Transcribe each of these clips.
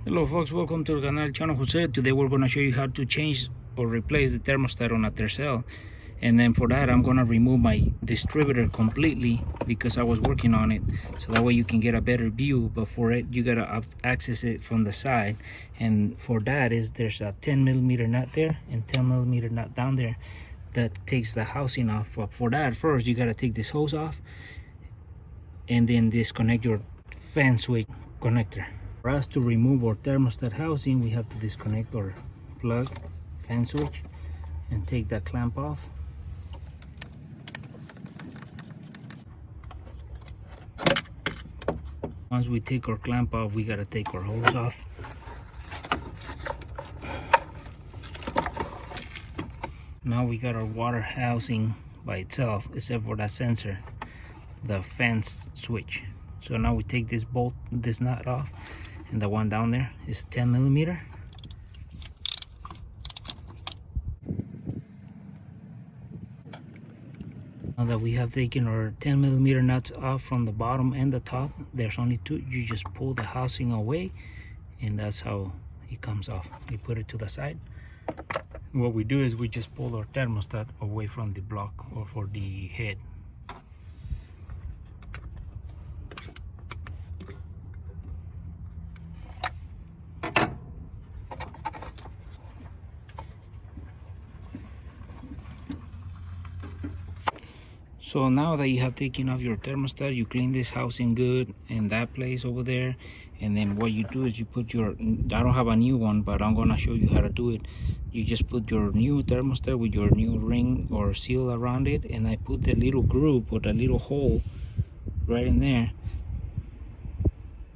Hello folks, welcome to the canal channel Jose. Today we're going to show you how to change or replace the thermostat on a Tercel. And then for that I'm going to remove my distributor completely because I was working on it, so that way you can get a better view. But for it you got to access it from the side, and for that there's a 10mm nut there and 10mm nut down there that takes the housing off. But for that, first you got to take this hose off and then disconnect your fan switch connector. For us to remove our thermostat housing, we have to disconnect our plug fan switch and take that clamp off. Once we take our clamp off, we gotta take our hose off. Now we got our water housing by itself, except for that sensor, the fan switch. So now we take this bolt, this nut off, and the one down there is 10mm. Now that we have taken our 10mm nuts off from the bottom and the top, there's only two. You just pull the housing away and that's how it comes off. We put it to the side. What we do is we just pull our thermostat away from the block or for the head. So now that you have taken off your thermostat, you clean this housing good in that place over there, and then what you do is you put your, I don't have a new one, but I'm gonna show you how to do it. You just put your new thermostat with your new ring or seal around it, and I put the little groove or the little hole right in there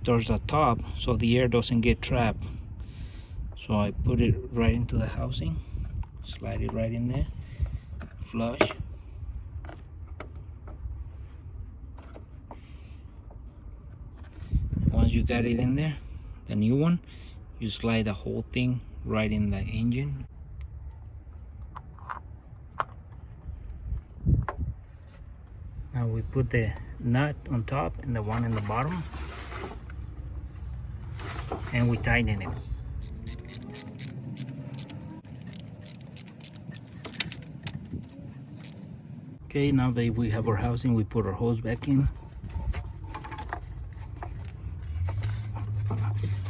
towards the top so the air doesn't get trapped. So I put it right into the housing, slide it right in there, flush. Once you got it in there, the new one, you slide the whole thing right in the engine. Now we put the nut on top and the one in the bottom, and we tighten it. Okay, now that we have our housing, we put our hose back in.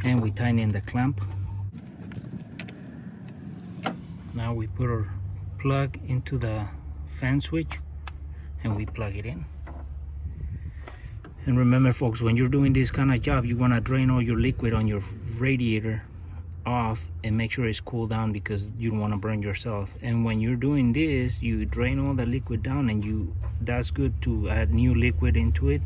And we tighten in the clamp. Now we put our plug into the fan switch and we plug it in. And remember folks, when you're doing this kind of job, you want to drain all your liquid on your radiator off and make sure it's cooled down, because you don't want to burn yourself. And when you're doing this, you drain all the liquid down, and that's good to add new liquid into it,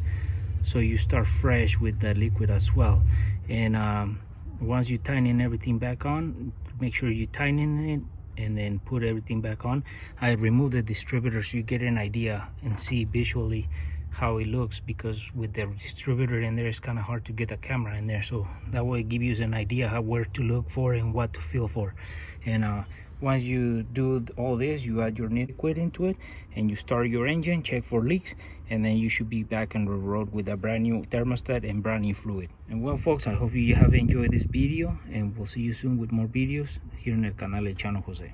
so you start fresh with the liquid as well. And once you tighten everything back on, make sure you tighten it and then put everything back on. I remove the distributor so you get an idea and see visually how it looks, because with the distributor in there it's kind of hard to get the camera in there, so that way it gives you an idea how where to look for and what to feel for. And once you do all this, you add your liquid into it and you start your engine, check for leaks, and then you should be back on the road with a brand new thermostat and brand new fluid. And well folks, I hope you have enjoyed this video, and we'll see you soon with more videos here in el canal del Chano Jose.